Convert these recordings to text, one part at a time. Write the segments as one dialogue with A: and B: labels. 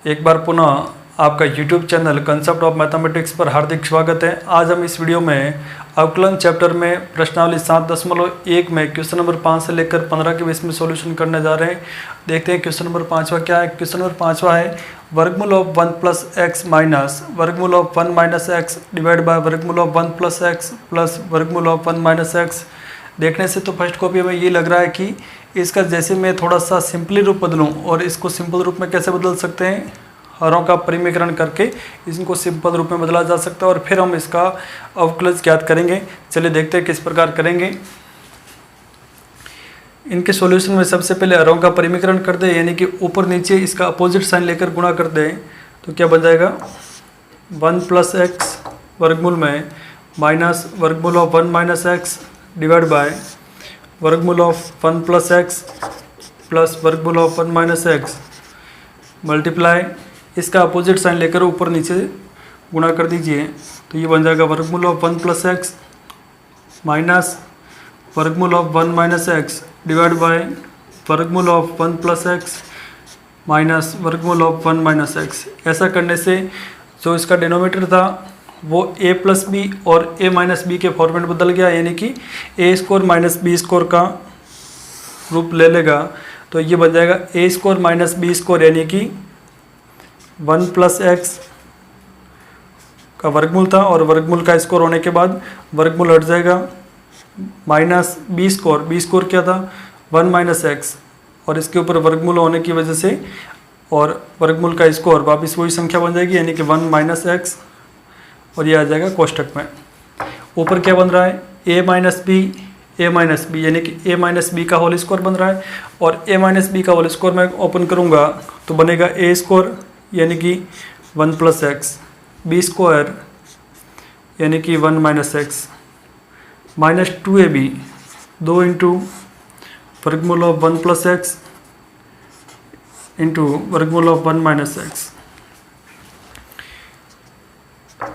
A: एक बार पुनः आपका YouTube channel concept of mathematics पर हार्दिक स्वागत है। आज हम इस वीडियो में अवकलन चैप्टर में प्रश्नावली 7.1 में क्वेश्चन नंबर 5 से लेकर 15 के बीच में सॉल्यूशन करने जा रहे हैं। देखते हैं क्वेश्चन नंबर 5वां क्या है। क्वेश्चन नंबर 5वां है वर्गमूल ऑफ 1 प्लस एक्स माइनस वर्गमूल of 1 minus x divide by वर्गमूल ऑफ 1 प्लस एक्स प्लस वर्गमूल ऑफ 1 माइनस एक्स। देखने से तो फर्स्ट कॉपी में ये लग रहा है कि इसका जैसे मैं थोड़ा सा सिंपली रूप बदलूं और इसको सिंपल रूप में कैसे बदल सकते हैं, हरों का परिमीकरण करके इनको सिंपल रूप में बदला जा सकता है और फिर हम इसका अवकलन ज्ञात करेंगे। चलिए देखते हैं किस प्रकार करेंगे। इनके सॉल्यूशन में सबसे पहले हरों का परिमीकरण कर दें, यानी कि ऊपर नीचे इसका अपोजिट साइन लेकर गुणा कर दें तो क्या बन जाएगा 1 प्लस एक्स वर्गमूल में माइनस वर्गमूल of 1 minus x divide by वर्गमूल ऑफ 1 प्लस एक्स प्लस वर्गमूल ऑफ 1 माइनस एक्स मल्टीप्लाई इसका अपोजिट साइन लेकर ऊपर नीचे गुणा कर दीजिए तो ये बन जाएगा वर्गमूल ऑफ 1 प्लस एक्स माइनस वर्गमूल of 1 minus x divide by वर्गमूल ऑफ 1 प्लस एक्स माइनस वर्गमूल ऑफ 1 माइनस एक्स। ऐसा करने से जो इसका डिनोमिनेटर था वो a प्लस बी और a माइनस बी के फॉर्मेट बदल गया, यानी कि a square minus b square का रूप ले लेगा। तो ये बन जाएगा a square minus b square, यानी कि 1 प्लस एक्स का वर्गमूल था और वर्गमूल का स्क्वायर होने के बाद वर्गमूल हट जाएगा माइनस बी स्क्वायर क्या था 1 माइनस एक्स और इसके ऊपर वर्गमूल होने की वजह से और वर्गमूल का स्क्वायर वापस वही संख्या बन जाएगी, यानी कि 1 माइनस एक्स और ये आ जाएगा कोष्टक में। ऊपर क्या बन रहा है a माइनस बी यानी कि a माइनस बी का होल स्क्वायर बन रहा है और a माइनस बी का होल स्क्वायर मैं ओपन करूँगा तो बनेगा a स्क्वायर यानी कि 1 प्लस एक्स बी स्क्वायर यानी कि 1 minus x minus 2ab 2 into वर्गमूल ऑफ 1 प्लस एक्स इंटू वर्गमूल ऑफ 1 माइनस एक्स।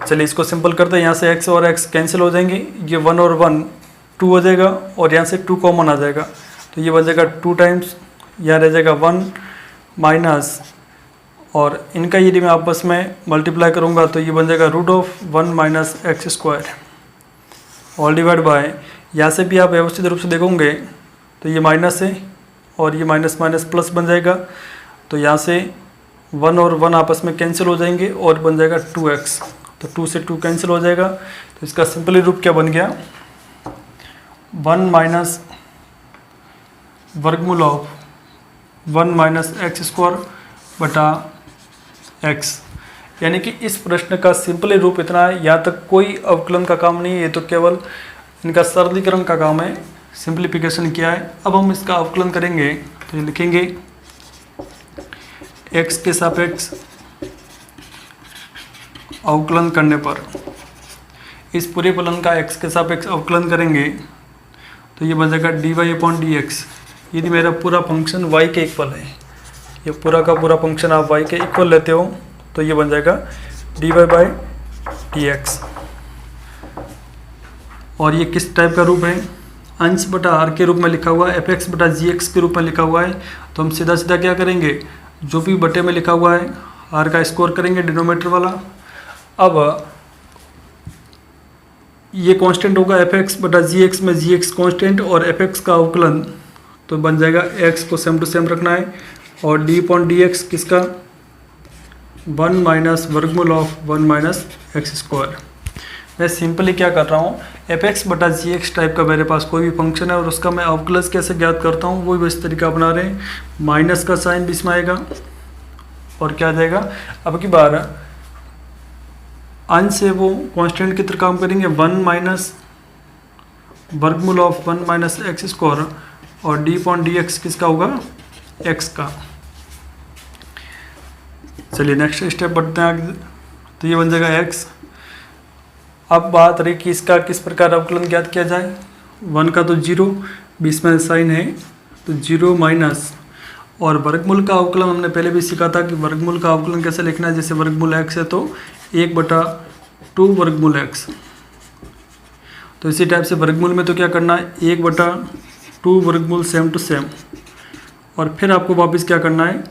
A: चलिए इसको सिंपल करते हैं। यहाँ से x और x कैंसिल हो जाएंगे, ये 1 और 1 2 हो जाएगा और यहाँ से 2 कॉमन आ जाएगा तो ये बन जाएगा 2 टाइम्स, यहाँ रह जाएगा 1 माइनस और इनका यदि मैं आपस में मल्टीप्लाई करूँगा तो ये बन जाएगा root of 1 minus x square all divide by, यहाँ से भी आप व्यवस्थित रूप से देखोगे तो ये माइनस है और ये माइनस माइनस प्लस बन जाएगा तो यहाँ से 1 और 1 आपस में कैंसिल हो जाएंगे और बन जाएगा 2x, तो 2 से 2 कैंसिल हो जाएगा तो इसका सिंपली रूप क्या बन गया 1 माइनस वर्गमूल ऑफ 1 माइनस एक्स स्क्वायर बटा x। यानी कि इस प्रश्न का सिंपली रूप इतना है, यहाँ तक कोई अवकलन का काम नहीं है, ये तो केवल इनका सरलीकरण का काम है, सिंप्लीफिकेशन किया है। अब हम इसका अवकलन करेंगे तो ये लिखेंगे x के सापेक्ष अवकलन करने पर इस पूरे फलन का x के सापेक्ष अवकलन करेंगे तो ये बन जाएगा dy/dx। यदि मेरा पूरा फंक्शन y के इक्वल है, ये पूरा का पूरा फंक्शन आप y के इक्वल लेते हो तो ये बन जाएगा dy/dx। और ये किस टाइप का रूप है, अंश बटा आर के रूप में लिखा हुआ है, fx बटा gx के रूप में लिखा हुआ है। तो हम सीधा सीधा क्या करेंगे, जो भी बटे में लिखा हुआ है आर का स्क्वायर करेंगे डिनोमिनेटर वाला। अब ये कांस्टेंट होगा fx बटा gx में gx कांस्टेंट और fx का अवकलन तो बन जाएगा x को सेम टू सेम रखना है और d/dx किसका 1 माइनस वर्गमूल ऑफ 1 माइनस एक्स स्क्वायर। मैं सिंपली क्या कर रहा हूँ, fx बटा gx टाइप का मेरे पास कोई भी फंक्शन है और उसका मैं अवकलन कैसे ज्ञात करता हूँ वही इस तरीका अपना रहे हैं। माइनस का साइन बीच में आएगा और क्या आ जाएगा, अब की बार अंश से वो कांस्टेंट की तरह काम करेंगे 1 माइनस वर्गमूल ऑफ 1 माइनस एक्स स्क्वायर और d/dx किसका होगा x का। चलिए नेक्स्ट स्टेप बढ़ते हैं आगे तो ये बन जाएगा x। अब बात रही कि इसका किस प्रकार अवकलन ज्ञात किया जाए। 1 का तो 0 बीच में साइन है तो 0 माइनस और वर्गमूल का अवकलन हमने पहले भी सीखा था कि वर्गमूल का अवकलन कैसे लिखना है। जैसे वर्गमूल x है तो 1/2 वर्गमूल x, तो इसी टाइप से वर्गमूल में तो क्या करना है 1/2 वर्गमूल सेम टू सेम और फिर आपको वापस क्या करना है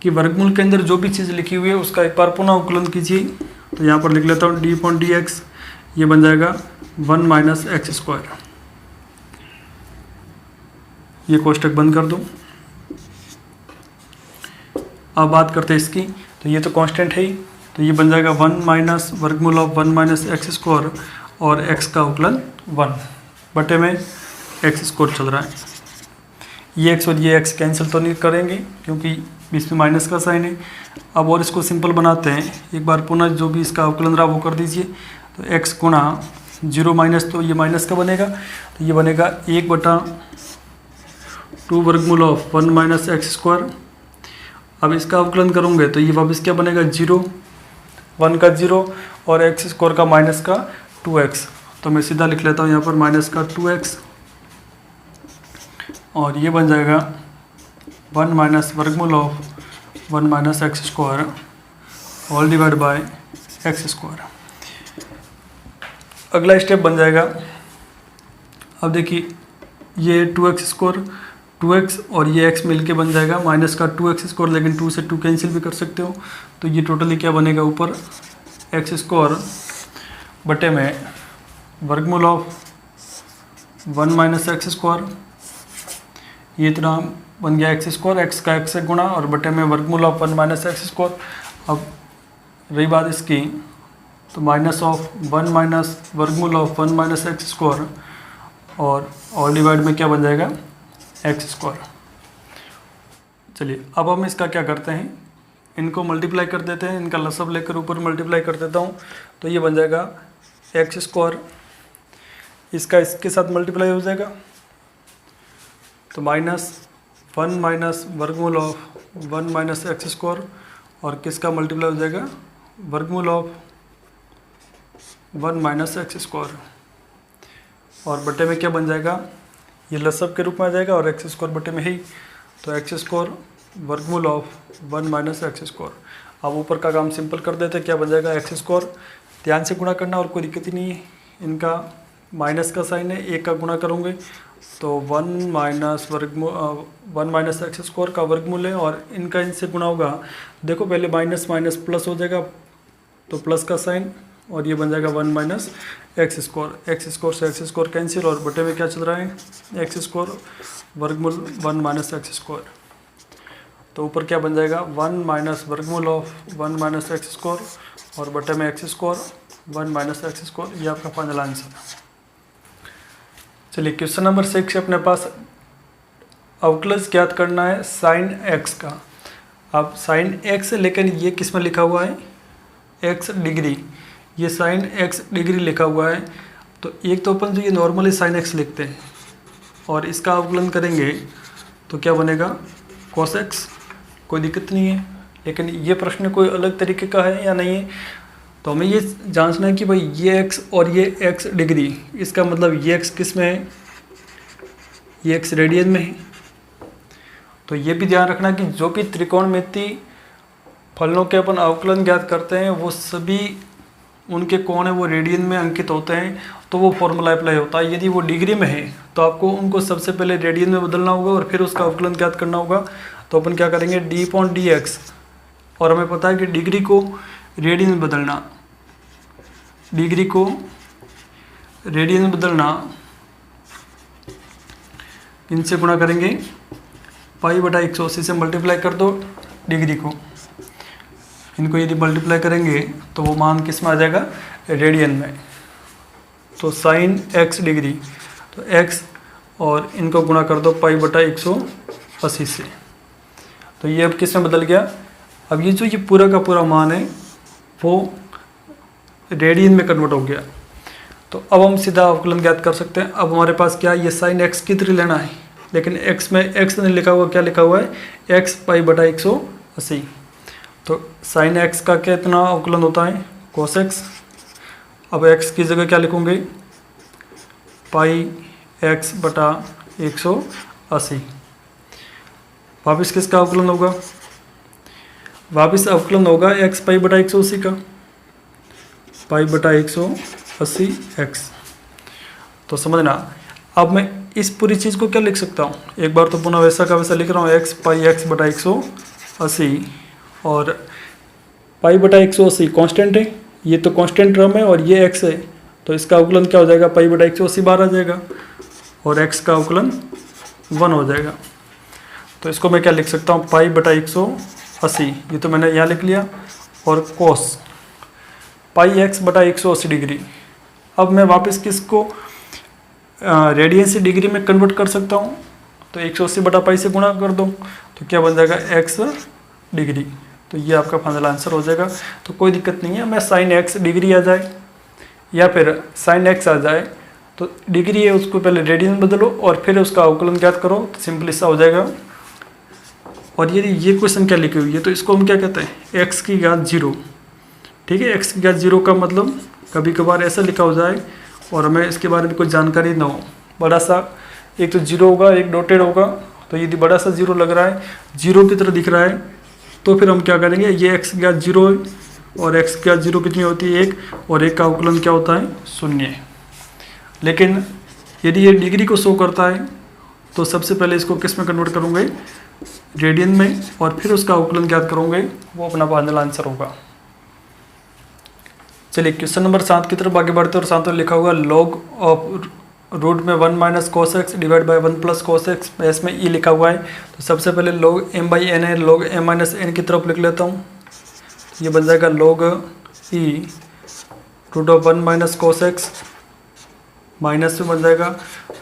A: कि वर्गमूल के अंदर जो भी चीज़ लिखी हुई है उसका एक बार पुनः अवकलन कीजिए। तो यहाँ पर लिख लेता हूँ d/dx, ये बन जाएगा 1 माइनस एक्स स्क्वायर। ये कोष्टक बंद कर दो। अब बात करते हैं इसकी, तो ये तो कांस्टेंट है ही, तो ये बन जाएगा 1 माइनस वर्गमूल ऑफ 1 माइनस एक्स स्क्वायर और x का अवकलन 1 बटे में एक्स स्क्वायर चल रहा है। ये x और ये x कैंसिल तो नहीं करेंगे क्योंकि बीच में माइनस का साइन है। अब और इसको सिंपल बनाते हैं, एक बार पुनः जो भी इसका अवकलन रहा वो कर दीजिए। तो x गुणा 0 माइनस, तो ये माइनस का बनेगा, तो ये बनेगा 1/2 वर्गमूल ऑफ 1 माइनस एक्स स्क्वायर। अब इसका अवकलन करूँगे तो ये वापस क्या बनेगा 0, 1 का 0 और एक्स स्क्वायर का माइनस का 2x। तो मैं सीधा लिख लेता हूँ यहाँ पर माइनस का 2x और ये बन जाएगा 1 माइनस वर्गमूल of 1 minus x square all divide bye x square. अगला स्टेप बन जाएगा, अब देखिए ये 2x स्क्वायर, 2x और ये x मिलके बन जाएगा माइनस का 2x स्क्वायर, लेकिन 2 से 2 कैंसिल भी कर सकते हो। तो ये टोटली क्या बनेगा ऊपर एक्स स्क्वायर बटे में वर्गमूल ऑफ 1 माइनस एक्स स्क्वायर, ये इतना बन गया एक्स स्क्वायर, एक्स का एक्स से गुणा और बटे में वर्गमूल ऑफ 1 माइनस एक्स स्क्वायर। अब रही बात इसकी, तो माइनस ऑफ 1 माइनस वर्गमूल ऑफ 1 माइनस एक्स स्क्वायर और ऑल डिवाइड में क्या बन जाएगा एक्स स्क्वायर। चलिए अब हम इसका क्या करते हैं, इनको मल्टीप्लाई कर देते हैं, इनका लसब लेकर ऊपर मल्टीप्लाई कर देता हूँ। तो ये बन जाएगा एक्स स्क्वायर, इसका इसके साथ मल्टीप्लाई हो जाएगा, तो माइनस 1 माइनस वर्गमूल ऑफ 1 माइनस एक्स स्क्वायर और किसका मल्टीप्लाई हो जाएगा वर्गमूल ऑफ 1 माइनस एक्स स्क्वायर और बटे में क्या बन जाएगा, ये लसब के रूप में आ जाएगा और एक्स स्क्वायर बटे में ही, तो एक्स स्क्वायर वर्गमूल ऑफ 1 माइनस एक्स स्क्वायर। अब ऊपर का काम सिंपल कर देते हैं, क्या बन जाएगा एक्स स्क्वायर, ध्यान से गुणा करना और कोई दिक्कत ही नहीं है। इनका माइनस का साइन है, एक का गुणा करूँगे तो 1 माइनस एक्स स्क्वायर का वर्गमूल है और इनका इनसे गुणा होगा। देखो पहले माइनस माइनस प्लस हो जाएगा, तो प्लस का साइन और ये बन जाएगा 1 minus x square. X square से एक्स स्क्वायर कैंसिल और बटे में क्या चल रहा है एक्स स्क्वायर वर्गमूल 1 माइनस एक्स स्क्वायर। तो ऊपर क्या बन जाएगा 1 माइनस वर्गमूल ऑफ 1 माइनस एक्स स्क्वायर और बटे में x square 1 minus x square. ये आपका फाइनल आंसर है। चलिए क्वेश्चन नंबर 6 अपने पास अवकलज ज्ञात करना है साइन एक्स का। अब साइन एक्स, लेकिन ये किस में लिखा हुआ है एक्स डिग्री, ये साइन एक्स डिग्री लिखा हुआ है। तो एक तो अपन जो ये नॉर्मली साइन एक्स लिखते हैं और इसका अवकलन करेंगे तो क्या बनेगा कॉस एक्स, कोई दिक्कत नहीं है। लेकिन ये प्रश्न कोई अलग तरीके का है या नहीं है, तो हमें ये जांचना है कि भाई ये एक्स और ये एक्स डिग्री, इसका मतलब ये एक्स किस में है, ये एक्स रेडियन में है। तो ये भी ध्यान रखना कि जो भी त्रिकोणमितीय फलनों के अपन अवकलन ज्ञात करते हैं वो सभी उनके कोण है वो रेडियन में अंकित होते हैं, तो वो फॉर्मूला अप्लाई होता है। यदि वो डिग्री में है तो आपको उनको सबसे पहले रेडियन में बदलना होगा और फिर उसका अवकलन ज्ञात करना होगा। तो अपन क्या करेंगे d/dx, और हमें पता है कि डिग्री को रेडियन में बदलना, डिग्री को रेडियन में बदलना इनसे गुणा करेंगे π/180 से मल्टीप्लाई कर दो डिग्री को, इनको यदि मल्टीप्लाई करेंगे तो वो मान किस में आ जाएगा रेडियन में। तो साइन एक्स डिग्री, तो एक्स और इनको गुणा कर दो π/180 से, तो ये अब किस में बदल गया। अब ये जो ये पूरा का पूरा मान है वो रेडियन में कन्वर्ट हो गया। तो अब हम सीधा अवकलन ज्ञात कर सकते हैं। अब हमारे पास क्या है, ये साइन एक्स की तरह लेना है, लेकिन एक्स में एक्स नहीं लिखा हुआ, क्या लिखा हुआ है एक्स π/180। तो साइन एक्स का कितना अवकलन होता है कोस एक्स। अब एक्स की जगह क्या लिखूंगे πx/180। वापिस किसका अवकलन होगा, वापिस अवकलन होगा एक्स π/180 का, π/180 x। तो समझना, अब मैं इस पूरी चीज़ को क्या लिख सकता हूँ, एक बार तो पुनः वैसा का वैसा लिख रहा हूँ एक्स πx/180 80 और पाई बटा 180 कांस्टेंट है, ये तो कांस्टेंट टर्म है और ये x है, तो इसका अवकलन क्या हो जाएगा, पाई बटा 180 बाहर आ जाएगा और x का अवकलन 1 हो जाएगा। तो इसको मैं क्या लिख सकता हूँ, पाई बटा 180, ये तो मैंने यहाँ लिख लिया, और कोस पाई x बटा 180 डिग्री। अब मैं वापस किसको रेडियंस डिग्री में कन्वर्ट कर सकता हूँ, तो 180 बटा पाई से गुणा कर दो तो क्या बन जाएगा x डिग्री। तो ये आपका फाइनल आंसर हो जाएगा। तो कोई दिक्कत नहीं है, मैं साइन x डिग्री आ जाए या फिर साइन x आ जाए, तो डिग्री है उसको पहले रेडियन बदलो और फिर उसका अवकलन ज्ञात करो, तो सिंपली सा हो जाएगा। और यदि ये क्वेश्चन क्या लिखी हुई है तो इसको हम क्या कहते हैं, x की घात 0। ठीक है, x की घात 0 का मतलब कभी कभार ऐसा लिखा हो जाए और हमें इसके बारे में कोई जानकारी ना हो, बड़ा सा एक तो 0 होगा, एक डॉटेड होगा, तो यदि बड़ा सा 0 लग रहा है, 0 की तरह दिख रहा है, तो फिर हम क्या करेंगे, ये x की घात 0 है और x की घात 0 कितनी होती है 1, और 1 का अवकलन क्या होता है 0। लेकिन यदि ये डिग्री को शो करता है तो सबसे पहले इसको किस में कन्वर्ट करूँगे, रेडियन में, और फिर उसका अवकलन ज्ञात करोगे, वो अपना फाइनल आंसर होगा। चलिए क्वेश्चन नंबर 7 की तरफ आगे बढ़ते हैं और 7 में लिखा होगा लॉग ऑफ रूट में 1 minus cos x divide by 1 plus cos x, इसमें ई लिखा हुआ है। तो सबसे पहले लॉग m बाई एन है, लॉग m माइनस एन की तरफ लिख लेता हूँ, ये बन जाएगा log e root of 1 minus cos x, minus में बन जाएगा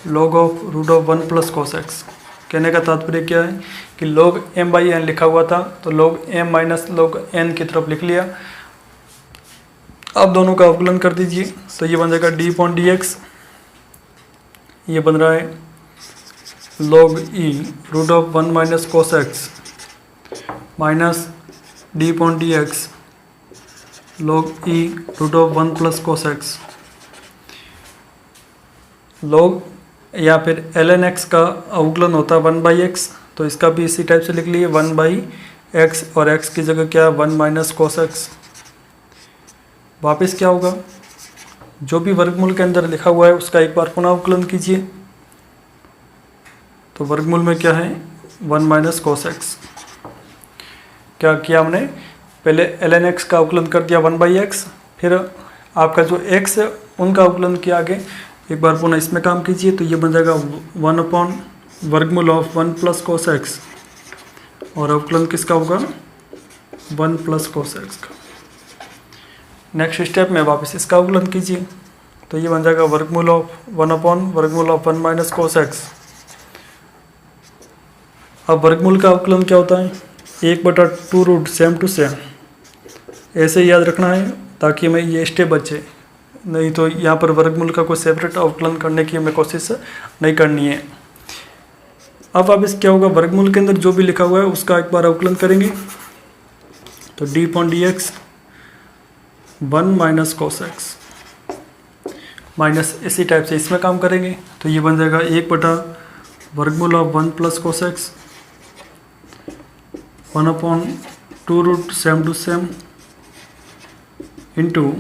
A: log of root of 1 plus cos x. कहने का तात्पर्य क्या है कि log m बाई एन लिखा हुआ था तो log m minus log n की तरफ लिख लिया। अब दोनों का अवकलन कर दीजिए, तो ये बन जाएगा d अपॉन डी एक्स, ये बन रहा है log e root of 1 minus cos x minus d upon D x log e root of 1 plus cos x, log या फिर ln x का अवकलन होता है 1 बाई एक्स, तो इसका भी इसी टाइप से लिख लिए 1 बाई एक्स, और x की जगह क्या है 1 माइनस कोस एक्स। वापस क्या होगा, जो भी वर्गमूल के अंदर लिखा हुआ है उसका एक बार पुनः अवकलन कीजिए, तो वर्गमूल में क्या है 1 माइनस कोस एक्स। क्या किया हमने, पहले ln x का अवकलन कर दिया 1 बाई एक्स, फिर आपका जो x है उनका अवकलन किया आगे, एक बार पुनः इसमें काम कीजिए, तो ये बन जाएगा 1 अपॉन वर्गमूल ऑफ 1 प्लस कोस एक्स, और अवकलन किसका होगा 1 प्लस कोस एक्स का। नेक्स्ट स्टेप में वापस इसका अवकलन कीजिए, तो ये बन जाएगा वर्गमूल ऑफ 1 अपॉन वर्गमूल ऑफ 1 माइनस कोस एक्स। अब वर्गमूल का अवकलन क्या होता है, 1/2 रूट सेम टू सेम, ऐसे याद रखना है ताकि हमें ये स्टेप बचे, नहीं तो यहाँ पर वर्गमूल का कोई सेपरेट अवकलन करने की हमें कोशिश नहीं करनी है। अब वापस क्या होगा, वर्गमूल के अंदर जो भी लिखा हुआ है उसका एक बार अवकलन करेंगे, तो d upon D X 1 minus cos x minus इसी टाइप से इसमें काम करेंगे, तो ये बन जाएगा 1/वर्गमूल of 1 plus cos x 1 upon 2 root same to same into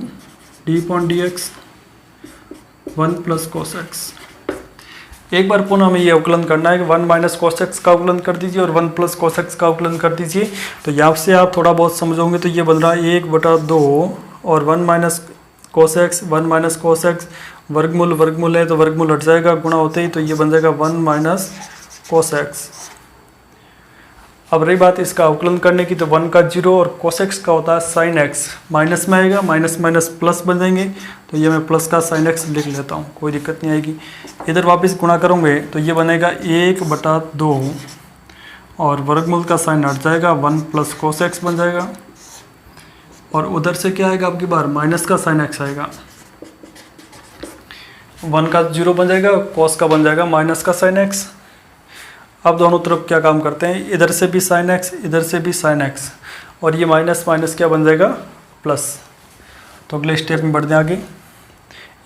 A: d upon D X 1 plus cos x. एक बार पुनः हमें ये अवकलन करना है कि 1 माइनस कोस एक्स का अवकलन कर दीजिए और 1 प्लस कोस एक्स का अवकलन कर दीजिए, तो यहाँ से आप थोड़ा बहुत समझोगे, तो ये बन रहा है 1/2 और 1 minus cos x 1 minus cos x, वर्गमूल है तो वर्गमूल हट जाएगा गुणा होते ही, तो ये बन जाएगा 1 माइनस कोस एक्स। अब रही बात इसका अवकलन करने की, तो 1 का 0 और कोस एक्स का होता है साइन एक्स, माइनस में आएगा, माइनस माइनस प्लस बन जाएंगे, तो ये मैं प्लस का साइन एक्स लिख लेता हूँ, कोई दिक्कत नहीं आएगी। इधर वापस गुणा करूँगे तो ये बनेगा 1/2 और वर्गमूल का साइन हट जाएगा, 1 प्लस कोस एक्स बन जाएगा, और उधर से क्या आएगा आपकी बार माइनस का साइन एक्स आएगा, 1 का 0 बन जाएगा, कोस का बन जाएगा माइनस का साइन एक्स। अब दोनों तरफ क्या काम करते हैं, इधर से भी साइन एक्स इधर से भी साइन एक्स, और ये माइनस माइनस क्या बन जाएगा प्लस। तो अगले स्टेप में बढ़ते हैं आगे,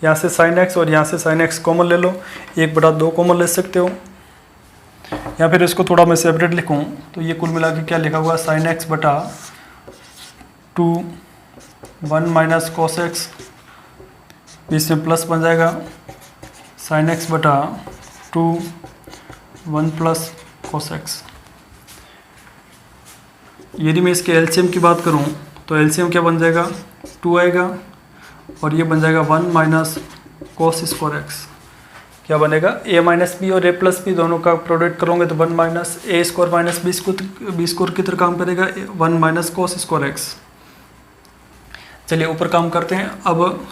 A: यहाँ से साइन एक्स और यहाँ से साइन एक्स कॉमन ले लो, 1/2 कॉमन ले सकते हो, या फिर इसको थोड़ा मैं सेपरेट लिखूँ तो ये कुल मिला के क्या लिखा हुआ साइन एक्स बटा 2 1 माइनस कोस एक्स, इसमें प्लस बन जाएगा साइन एक्स बटा 2 1 प्लस कोस एक्स। यदि मैं इसके एलसीएम की बात करूं तो एलसीएम क्या बन जाएगा, 2 आएगा, और ये बन जाएगा 1 माइनस कोस स्क्वायर एक्स। क्या बनेगा, a माइनस बी और a प्लस बी दोनों का प्रोडक्ट करोगे तो 1 माइनस ए स्क्वायर माइनस बी स्क्वायर की तरह काम करेगा, 1 माइनस कोस स्क्वायर एक्स। चलिए ऊपर काम करते हैं। अब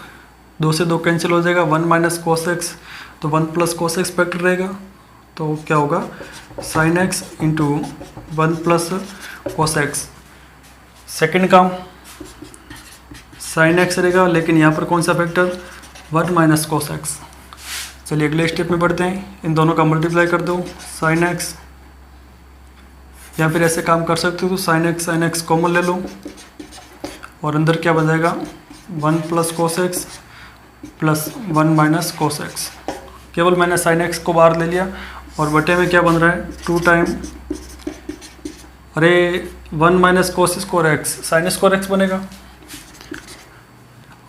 A: 2 से 2 कैंसिल हो जाएगा, 1 माइनस कोस एक्स, तो 1 प्लस कोस एक्स फैक्टर रहेगा, तो क्या होगा sine x into 1 plus cos x. Second काम साइन एक्स रहेगा, लेकिन यहाँ पर कौन सा फैक्टर, 1 माइनस कोस एक्स। चलिए अगले स्टेप में बढ़ते हैं, इन दोनों का मल्टीप्लाई कर दो साइन एक्स, या फिर ऐसे काम कर सकते हो तो साइन एक्स कॉमन ले लो, और अंदर क्या बन जाएगा 1 plus cos x plus 1 minus cos x. केवल मैंने साइन एक्स को बाहर ले लिया, और बटे में क्या बन रहा है 2 टाइम, अरे 1 minus cos square x sine square x बनेगा।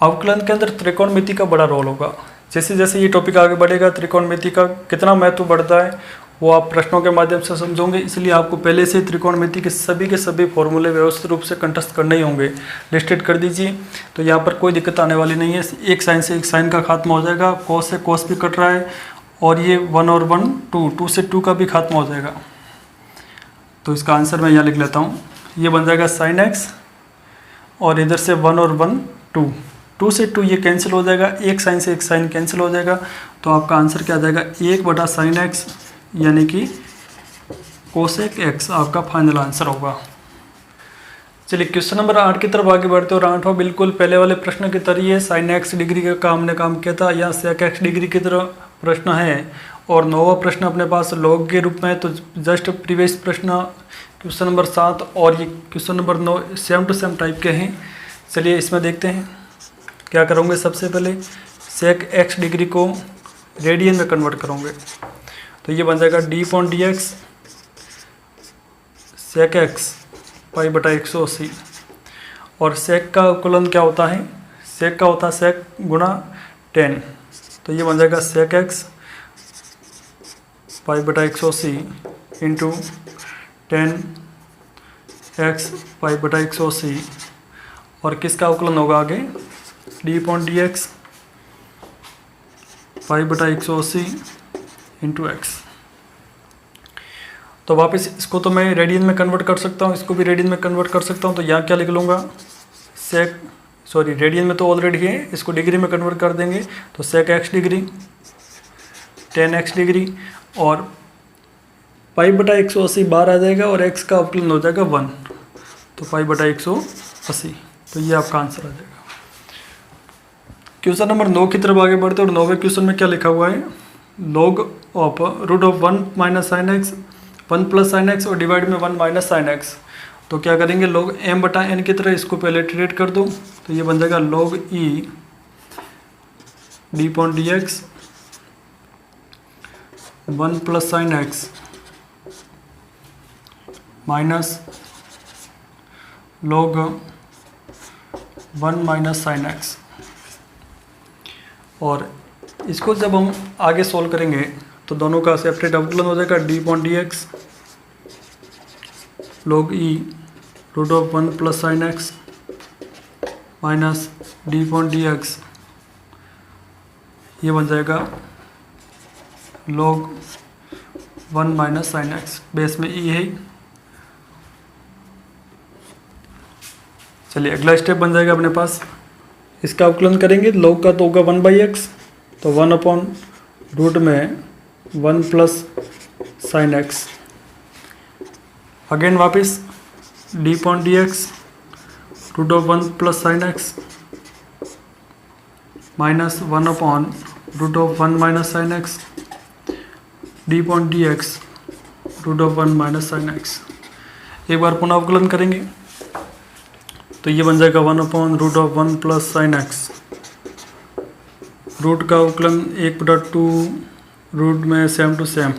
A: अवकलन के अंदर त्रिकोणमिति का बड़ा रोल होगा। जैसे जैसे ये टॉपिक आगे बढ़ेगा त्रिकोणमिति का कितना महत्व बढ़ता है वो आप प्रश्नों के माध्यम से समझोगे, इसलिए आपको पहले से त्रिकोणमिति के सभी फॉर्मूले व्यवस्थित रूप से कंठस्थ करने ही होंगे। लिस्टेड कर दीजिए, तो यहाँ पर कोई दिक्कत आने वाली नहीं है। एक साइन से एक साइन का खात्मा हो जाएगा, कॉस से कॉस भी कट रहा है, और ये 1 और 1 2 से 2 का भी खात्मा हो जाएगा। तो इसका आंसर मैं यहाँ लिख लेता हूँ, ये बन जाएगा साइन एक्स, और इधर से 1 और 1 2 से 2 ये कैंसिल हो जाएगा, एक साइन से एक साइन कैंसिल हो जाएगा, तो आपका आंसर क्या आ जाएगा 1 बटा साइन एक्स, यानी कि कोसेक एक्स आपका फाइनल आंसर होगा। चलिए क्वेश्चन नंबर 8 की तरफ आगे बढ़ते हैं, और 8वां बिल्कुल पहले वाले प्रश्न की तरह है, साइन एक्स डिग्री का हमने काम किया था, यहाँ सेक एक्स डिग्री की तरह प्रश्न है, और 9वां प्रश्न अपने पास लॉग के रूप में। तो जस्ट प्रीवियस प्रश्न क्वेश्चन नंबर 7 और ये question number 9 same to same type के हैं। चलिए इसमें देखते हैं क्या करोगे। सबसे पहले सेक एक्स डिग्री को रेडियन में कन्वर्ट करोगे, तो ये बन जाएगा D point D X sec x pi बटा 180, और सेक का अवकलन क्या होता है, सेक का होता है सेक गुणा 10, तो ये बन जाएगा सेक एक्स पाई बटा 180 इंटू 10x पाई बटा 180, और किसका अवकलन होगा आगे D point D x pi बटा 180 इंटू एक्स। तो वापस इसको तो मैं रेडियन में कन्वर्ट कर सकता हूँ, इसको भी रेडियन में कन्वर्ट कर सकता हूँ, तो यहाँ क्या लिख लूँगा सेक, सॉरी रेडियन में तो ऑलरेडी है, इसको डिग्री में कन्वर्ट कर देंगे, तो सेक एक्स डिग्री 10x डिग्री, और पाई बटा 180 बाहर आ जाएगा, और x का अवकलन हो जाएगा 1, तो पाई बटा 180, तो ये आपका आंसर आ जाएगा। क्वेश्चन नंबर 9 की तरफ आगे बढ़ते हैं, और 9वें क्वेश्चन में क्या लिखा हुआ है, log of root of 1 minus sine x 1 plus sine x और डिवाइड में 1 माइनस साइन एक्स। तो क्या करेंगे लॉग m बटा n की तरह इसको पहले ट्रीट कर दो, तो ये बन जाएगा log e D point D X 1 plus sine x minus log 1 minus sine x. और इसको जब हम आगे सॉल्व करेंगे तो दोनों का सेपरेट अवकलन हो जाएगा D point D x log e root of 1 plus sine x minus d point D x, ये बन जाएगा log 1 minus sine x, base में ई है। चलिए अगला स्टेप बन जाएगा अपने पास, इसका अवकलन करेंगे, लॉग का तो होगा 1/x, तो 1 अपॉन रूट में 1 प्लस साइन एक्स, अगेन वापस d point D x root of 1 plus sine x minus 1 upon root of 1 minus sine x d point D x root of 1 minus sine x. एक बार पुनः अवकलन करेंगे तो ये बन जाएगा 1 upon root of 1 plus sine x, root का अवकलन 1/2 रूट में सेम टू सेम।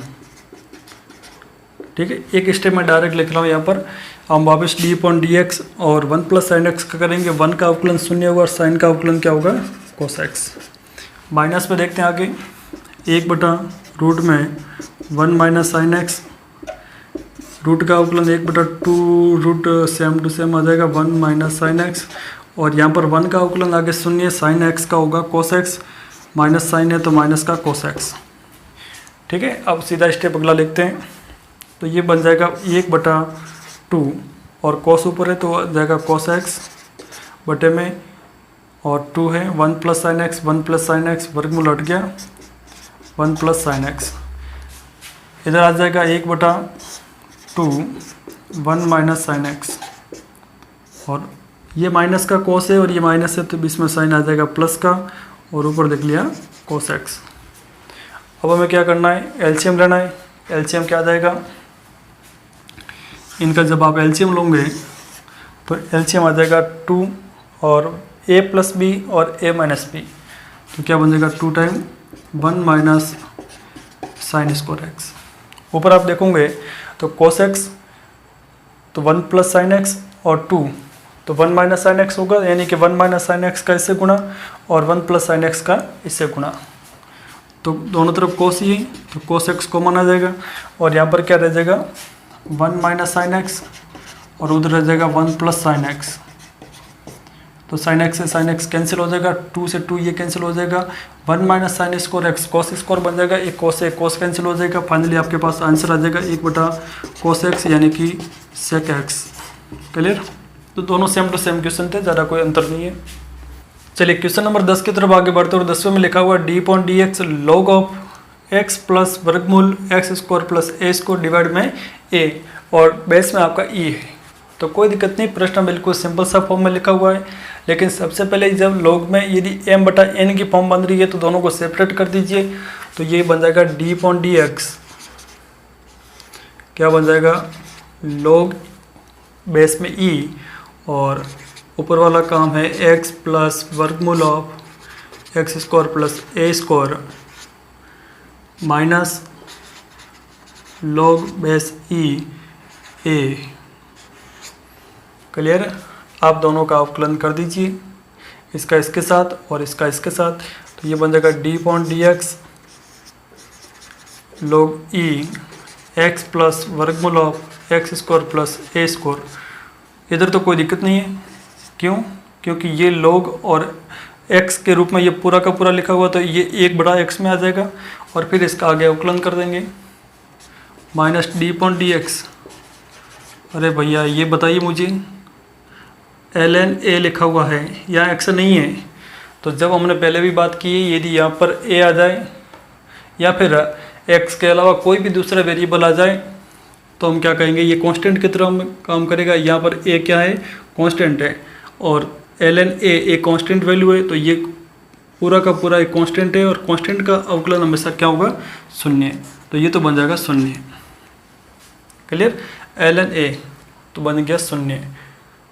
A: ठीक है, एक स्टेप में डायरेक्ट लिख रहा हूँ यहाँ पर। हम वापस डी पॉइंट डी एक्स और 1 प्लस साइन एक्स का करेंगे, 1 का अवकलन 0 होगा और साइन का अवकलन क्या होगा कोस एक्स। माइनस में देखते हैं आगे 1/रूट में 1 माइनस साइन एक्स रूट का अवकलन 1/2 रूट सेम टू सेम आ जाएगा 1 माइनस साइन एक्स, और यहाँ पर 1 का अवकलन आगे शून्य साइन एक्स का होगा कोस एक्स, माइनस साइन है तो माइनस का कोस एक्स। ठीक है, अब सीधा स्टेप अगला लिखते हैं। तो ये बन जाएगा 1/2 और कोस ऊपर है तो आ जाएगा कोस एक्स बटे में, और 2 है 1 plus sine x, 1 plus sine x, वर्गमूल हट गया 1 प्लस साइन एक्स। इधर आ जाएगा 1/2 1 माइनस साइन एक्स, और ये माइनस का कोस है और ये माइनस है तो बीच में साइन आ जाएगा प्लस का, और ऊपर देख लिया कोस एक्स। अब हमें क्या करना है, एलसीएम लेना है। एलसीएम क्या आ जाएगा इनका, जब आप एलसीएम लोगे तो एलसीएम आ जाएगा 2 और a प्लस बी और a माइनस बी, तो क्या बन जाएगा 2 time 1 minus sine square x. ऊपर आप देखोगे तो कोस एक्स तो 1 प्लस साइन एक्स और 2 तो 1 माइनस साइन एक्स होगा, यानी कि 1 माइनस साइन एक्स का इससे गुणा और 1 प्लस साइन एक्स का इससे गुणा, तो दोनों तरफ कोस ही है तो कोस एक्स कॉमन आ जाएगा, और यहाँ पर क्या रह जाएगा 1 माइनस साइन एक्स और उधर रह जाएगा 1 प्लस साइन एक्स, तो साइन एक्स से साइन एक्स कैंसिल हो जाएगा, 2 से 2 ये कैंसिल हो जाएगा, 1 minus sine square x cos square बन जाएगा, एक कोस कैंसिल हो जाएगा, फाइनली आपके पास आंसर आ जाएगा 1/cos एक्स यानी कि सेक एक्स। क्लियर, तो दोनों सेम टू सेम क्वेश्चन थे, ज़्यादा कोई अंतर नहीं है। चलिए क्वेश्चन नंबर 10 की तरफ आगे बढ़ते, और 10वें में लिखा हुआ d/dx log of x plus वर्गमूल x square plus a square divide में a, और बेस में आपका e है। तो कोई दिक्कत नहीं, प्रश्न बिल्कुल सिंपल सा फॉर्म में लिखा हुआ है, लेकिन सबसे पहले जब log में यदि m/n की फॉर्म बन रही है तो दोनों को सेपरेट कर दीजिए, तो ये बन जाएगा d/dx क्या बन जाएगा log बेस में e, और ऊपर वाला काम है x प्लस वर्गमूल of x square plus a square minus log base e a। Clear, आप दोनों का अवकलन कर दीजिए, इसका इसके साथ और इसका इसके साथ, तो ये बन जाएगा d/dx log e x plus वर्गमूल of x square plus a square. इधर तो कोई दिक्कत नहीं है, क्यों, क्योंकि ये log और x के रूप में ये पूरा का पूरा लिखा हुआ, तो ये 1/x में आ जाएगा, और फिर इसका आगे अवकलन कर देंगे माइनस d/dx। अरे भैया ये बताइए मुझे, ln a लिखा हुआ है, यहाँ x नहीं है, तो जब हमने पहले भी बात की है, यदि यहाँ पर a आ जाए या फिर x के अलावा कोई भी दूसरा वेरिएबल आ जाए तो हम क्या कहेंगे, ये कांस्टेंट की तरह काम करेगा। यहाँ पर a क्या है, कांस्टेंट है, और ln a एक कांस्टेंट वैल्यू है, तो ये पूरा का पूरा एक कांस्टेंट है, और कांस्टेंट का अवकलन हमेशा क्या होगा, शून्य, तो ये तो बन जाएगा शून्य। क्लियर, ln a तो बन गया शून्य,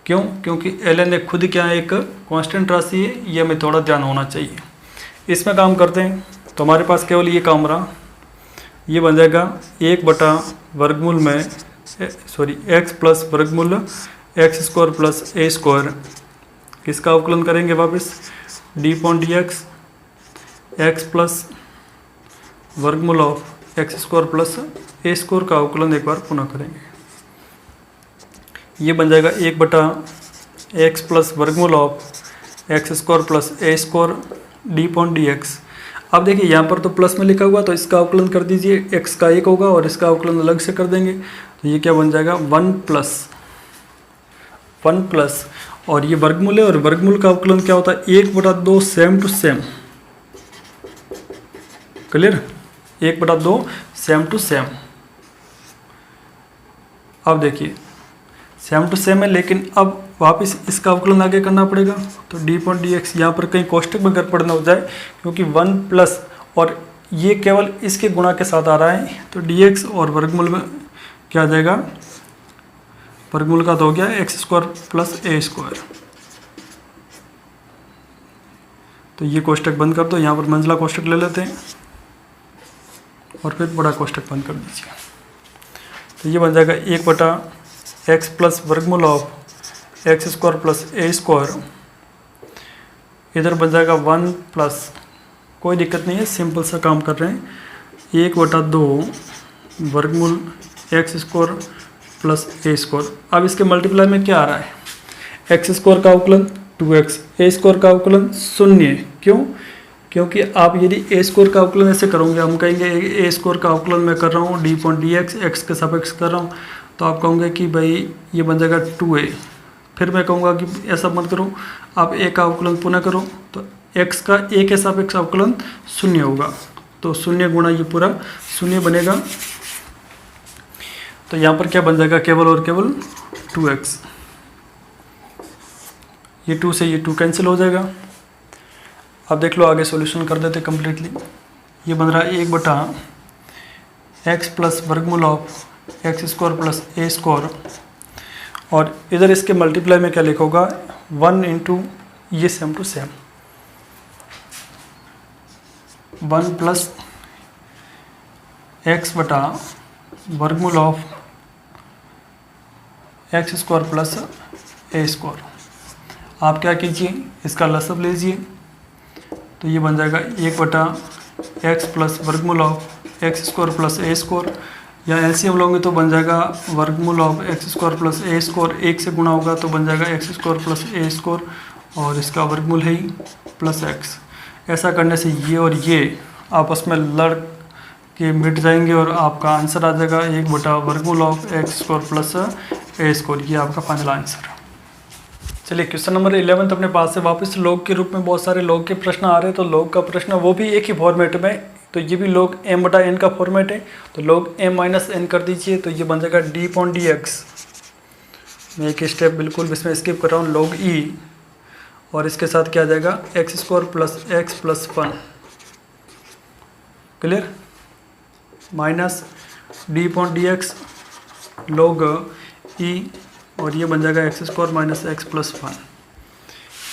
A: क्यों, क्योंकि ln a खुद क्या है, एक कांस्टेंट राशि है, ये हमें थोड़ा ध्यान होना चाहिए। इसमें काम करते हैं, तो हमारे पास केवल ये काम रहा, ये बन जाएगा 1/वर्गमूल में x प्लस वर्गमूल x square plus a square, किसका अवकलन करेंगे वापस, d/dx x प्लस वर्गमूल of x square plus a square का अवकलन एक बार पुनः करेंगे। ये बन जाएगा 1/x प्लस वर्गमूल of x square plus a square d/dx। अब देखिए यहाँ पर तो प्लस में लिखा हुआ, तो इसका अवकलन कर दीजिए, x का 1 होगा और इसका अवकलन अलग से कर देंगे, तो ये क्या बन जाएगा 1 प्लस, और ये वर्गमूल है, और वर्गमूल का अवकलन क्या होता है 1/2 same to same. Clear, 1/2 same to same. अब देखिए सेम टू सेम है, लेकिन अब वापस इसका अवकलन आगे करना पड़ेगा, तो d/dx यहाँ पर कहीं कोष्टक में गड़बड़ न हो जाए, क्योंकि 1 प्लस और ये केवल इसके गुणा के साथ आ रहा है, तो dx और वर्गमूल में क्या आ जाएगा, वर्गमूल का तो हो गया x square plus a square. तो ये कोष्टक बंद कर दो, यहाँ पर मंझला कोष्टक ले लेते हैं और फिर बड़ा कोष्टक बंद कर दीजिए, तो ये बन जाएगा 1/x प्लस वर्गमूल of x square plus a square, इधर बन जाएगा 1 प्लस, कोई दिक्कत नहीं है, सिंपल सा काम कर रहे हैं, 1/2 वर्गमूल x square plus a square. अब इसके मल्टीप्लाई में क्या आ रहा है, एक्स स्क्वायर का अवकलन 2x, ए स्क्वायर का अवकलन 0। क्यों? क्योंकि आप यदि ए स्क्वायर का अवकलन ऐसे करोगे, हम कहेंगे ए स्क्वायर का अवकलन मैं कर रहा हूँ डी पॉइंट डी एक्स के सापेक्ष कर रहा हूँ, तो आप कहोगे कि भाई ये बन जाएगा 2a। फिर मैं कहूँगा कि ऐसा मत करो, आप ए का अवकलन पुनः करो, तो x का ए के सापेक्ष अवकलन 0 होगा, तो 0 गुणा ये पूरा 0 बनेगा। तो यहाँ पर क्या बन जाएगा, केवल और केवल 2x। ये 2 से ये 2 कैंसिल हो जाएगा। अब देख लो आगे सॉल्यूशन कर देते कम्प्लीटली। ये बन रहा है 1/x प्लस वर्गमूल of x square plus a square, और इधर इसके मल्टीप्लाई में क्या लिखोगा 1 इंटू ये same to same 1 plus x बटा वर्गमूल of x square plus a square. आप क्या कीजिए, इसका लसब लीजिए, तो ये बन जाएगा 1/x प्लस वर्गमूल of x square plus a square, या एलसीएम लोगे तो बन जाएगा वर्गमूल of x square plus a square, 1 से गुणा होगा तो बन जाएगा x square plus a square, और इसका वर्गमूल है ही प्लस एक्स। ऐसा करने से ये और ये आपस में लड़ के मिट जाएंगे और आपका आंसर आ जाएगा 1/वर्गमूल of x square plus a square. ये आपका फाइनल आंसर। चलिए क्वेश्चन नंबर 11 अपने पास से वापस लॉग के रूप में बहुत सारे लॉग के प्रश्न आ रहे हैं, तो लॉग का प्रश्न वो भी एक ही फॉर्मेट में, तो ये भी लॉग m/n का फॉर्मेट है, तो लॉग m-n कर दीजिए, तो ये बन जाएगा डी पॉइंट डी एक्स। मैं एक स्टेप बिल्कुल इसमें स्किप कर रहा हूँ, log e, और इसके साथ क्या आ जाएगा x square plus x plus 1, clear, minus d point D x log e, और ये बन जाएगा x square minus x plus 1।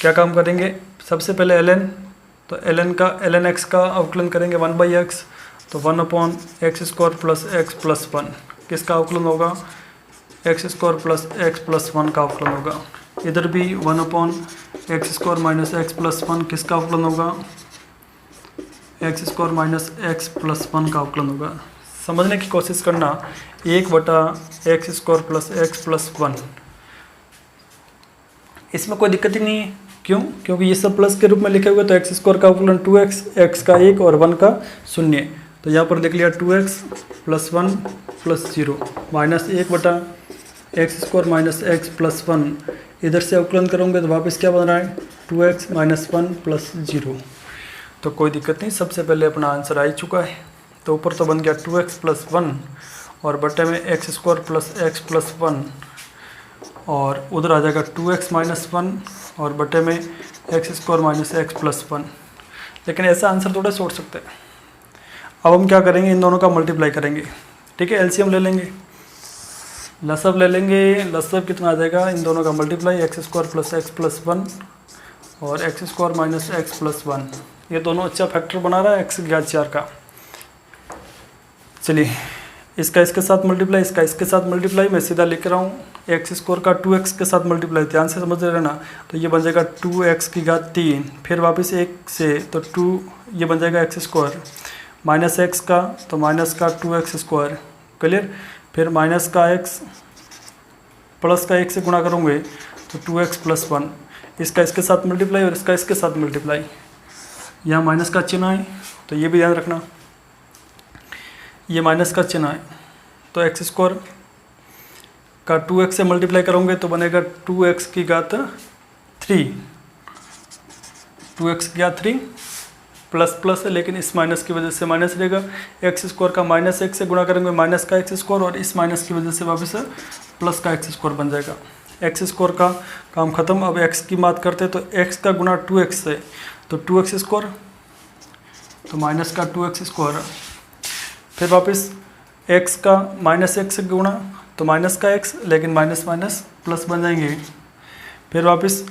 A: क्या काम करेंगे, सबसे पहले ln, तो ln x का अवकलन करेंगे 1/x, तो 1/x square plus x plus 1 किसका अवकलन होगा, x square plus x plus 1 का अवकलन होगा। इधर भी 1/x square minus x plus 1 किसका अवकलन होगा, x square minus x plus 1 का अवकलन होगा। समझने की कोशिश करना, 1/x square plus x plus 1, इसमें कोई दिक्कत ही नहीं है। क्यों? क्योंकि ये सब प्लस के रूप में लिखे हुए, तो एक्स स्क्वायर का अवकलन 2x, x का 1 और 1 का 0, तो यहाँ पर लिख लिया 2x plus 1 plus 0 minus 1/x square minus x plus 1। इधर से अवकलन करोगे तो वापस क्या बन रहा है 2x माइनस 1 प्लस 0, तो कोई दिक्कत नहीं, सबसे पहले अपना आंसर आ ही चुका है। तो ऊपर तो बन गया 2x प्लस 1 और बटे में x square plus x plus 1, और उधर आ जाएगा 2x माइनस 1 और बटे में x square minus x plus 1। लेकिन ऐसा आंसर थोड़ा सोच सकते हैं। अब हम क्या करेंगे, इन दोनों का मल्टीप्लाई करेंगे, ठीक है, एलसीएम ले लेंगे, लसब ले लेंगे। लसब कितना आ जाएगा, इन दोनों का multiply x square plus x plus 1 और x square minus x plus 1, ये दोनों अच्छा फैक्टर बना रहा है एक्स ज्ञात 4 का। चलिए इसका इसके साथ मल्टीप्लाई, इसका इसके साथ मल्टीप्लाई, मैं सीधा लिख रहा हूँ एक्स स्क्वायर का 2x के साथ मल्टीप्लाई, ध्यान से समझ रहे ना, तो ये बन जाएगा 2x की घात 3, फिर वापस 1 से तो 2, ये बन जाएगा एक्स स्क्वायर माइनस एक्स का, तो माइनस का 2x स्क्वायर, क्लियर, फिर माइनस का x प्लस का 1 से गुणा करोगे तो 2x प्लस 1, इसका इसके साथ मल्टीप्लाई और इसका इसके साथ मल्टीप्लाई, यहाँ माइनस का चिन्ह है, तो ये भी ध्यान रखना, ये माइनस का चिन्ह है, तो एक्स स्क्वायर का 2x से मल्टीप्लाई करोगे तो बनेगा 2x की घात 3, 2x की घात 3 प्लस प्लस है, लेकिन इस माइनस की वजह से माइनस रहेगा, एक्स स्क्वायर का माइनस 1 से गुणा करेंगे माइनस का एक्स स्क्वायर, और इस माइनस की वजह से वापस प्लस का एक्स स्क्वायर बन जाएगा। एक्स स्क्वायर का काम खत्म। अब एक्स की बात करते तो एक्स का गुणा 2x से, तो 2x स्क्वायर, तो माइनस का 2x स्क्वायर, फिर वापस x का माइनस 1 से गुणा तो माइनस का x, लेकिन माइनस माइनस प्लस बन जाएंगे, फिर वापस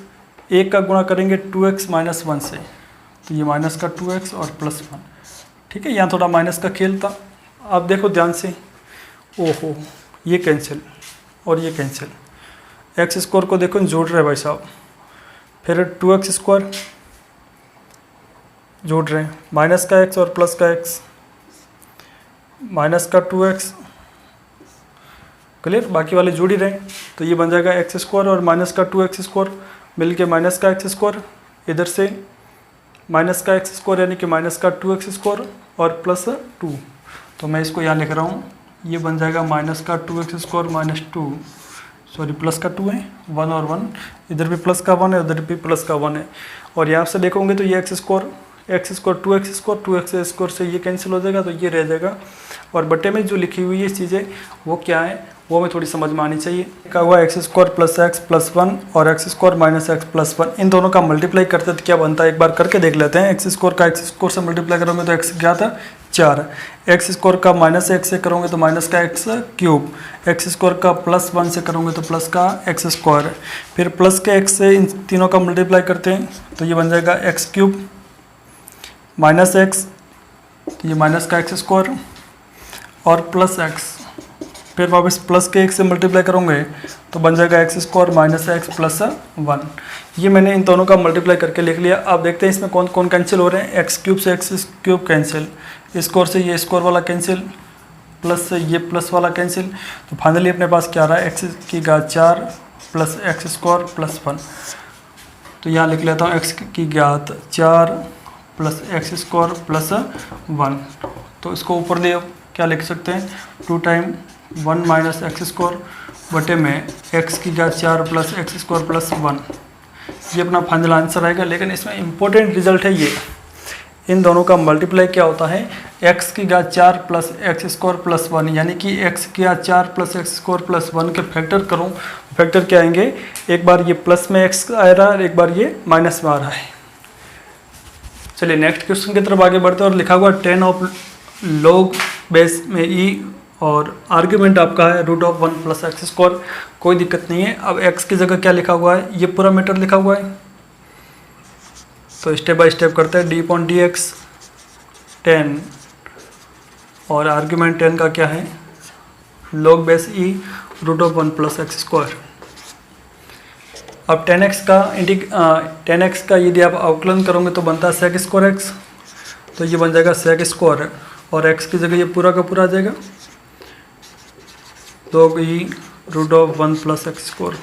A: 1 का गुणा करेंगे 2x माइनस 1 से, तो ये माइनस का 2x और प्लस 1, ठीक है, यहाँ थोड़ा माइनस का खेल था। आप देखो ध्यान से, ओहो ये कैंसिल और ये कैंसिल, एक्स स्क्वायर को देखो जोड़ रहे हैं भाई साहब, फिर 2x स्क्वायर जोड़ रहे हैं, माइनस का x और प्लस का x, माइनस का 2x क्लियर, बाकी वाले जुड़ ही रहे। तो ये बन जाएगा एक्स स्क्वायर और माइनस का 2x स्क्वायर मिल के माइनस का एक्स स्क्वायर, इधर से माइनस का एक्स स्क्वायर यानी कि माइनस का 2x स्क्वायर और प्लस 2। तो मैं इसको यहाँ लिख रहा हूँ, ये बन जाएगा माइनस का 2x square minus 2, sorry plus का 2 है, 1 और 1, इधर भी प्लस का 1 है, उधर भी प्लस का 1 है। और यहाँ से देखोगे तो ये एक्स स्क्वायर 2x स्क्वायर से ये कैंसिल हो जाएगा, तो ये रह जाएगा। और बटे में जो लिखी हुई है चीज़ें वो क्या है वो हमें थोड़ी समझ में आनी चाहिए। लिखा हुआ x square plus x plus 1 और x square minus x plus 1, इन दोनों का मल्टीप्लाई करते तो क्या बनता है एक बार करके देख लेते हैं। एक्स स्क्वायर का एक्स स्क्वायर से मल्टीप्लाई करोगे तो एक्स क्या था 4, एक्स स्क्वायर का माइनस एक्स से करोगे तो माइनस का एक्स क्यूब, एक्स स्क्वायर का प्लस 1 से करोगे तो प्लस का एक्स स्क्वायर, फिर प्लस के एक्स से इन तीनों का मल्टीप्लाई करते हैं तो ये बन जाएगा एक्स क्यूब माइनस एक्स, तो ये माइनस का एक्स स्क्वायर और प्लस एक्स, फिर वापस प्लस के एक्स से मल्टीप्लाई करोगे तो बन जाएगा x square minus x plus 1। ये मैंने इन दोनों का मल्टीप्लाई करके लिख लिया। अब देखते हैं इसमें कौन कौन कैंसिल हो रहे हैं। एक्स क्यूब से एक्स क्यूब कैंसिल, स्क्वायर से ये स्क्वायर वाला कैंसिल, प्लस से ये प्लस वाला कैंसिल। तो फाइनली अपने पास क्या रहा है एक्स की घात 4 प्लस एक्स स्क्वायर प्लस 1। तो यहाँ लिख लेता हूँ एक्स की घात 4 प्लस एक्स स्क्वायर प्लस 1। तो इसको ऊपर ले क्या लिख सकते हैं 2 टाइम 1 माइनस एक्स स्क्वायर बटे में एक्स की घात 4 प्लस एक्स स्क्वायर प्लस 1। ये अपना फाइनल आंसर आएगा। लेकिन इसमें इम्पोर्टेंट रिजल्ट है ये, इन दोनों का मल्टीप्लाई क्या होता है एक्स की घात 4 प्लस एक्स स्क्वायर प्लस 1, यानी कि एक्स की घात 4 प्लस एक्स स्क्वायर प्लस 1 के फैक्टर करूँ, फैक्टर क्या आएंगे, एक बार ये प्लस में एक्स आ रहा है, एक बार ये माइनस में आ रहा है। चलिए नेक्स्ट क्वेश्चन की तरफ आगे बढ़ते हैं। और लिखा हुआ 10 ऑफ log बेस में ई और आर्ग्यूमेंट आपका है root of 1 plus x square, कोई दिक्कत नहीं है। अब x की जगह क्या लिखा हुआ है, ये पूरा मैटर लिखा हुआ है। तो स्टेप बाय स्टेप करते हैं। d/dx 10 और आर्ग्यूमेंट 10 का क्या है log base e root of 1 plus x square. अब 10x का यदि आप अवकलन करोगे तो बनता है sec स्क्वायर एक्स, तो ये बन जाएगा sec स्क्वायर और x की जगह ये पूरा का पूरा आ जाएगा log e root of 1 plus x square.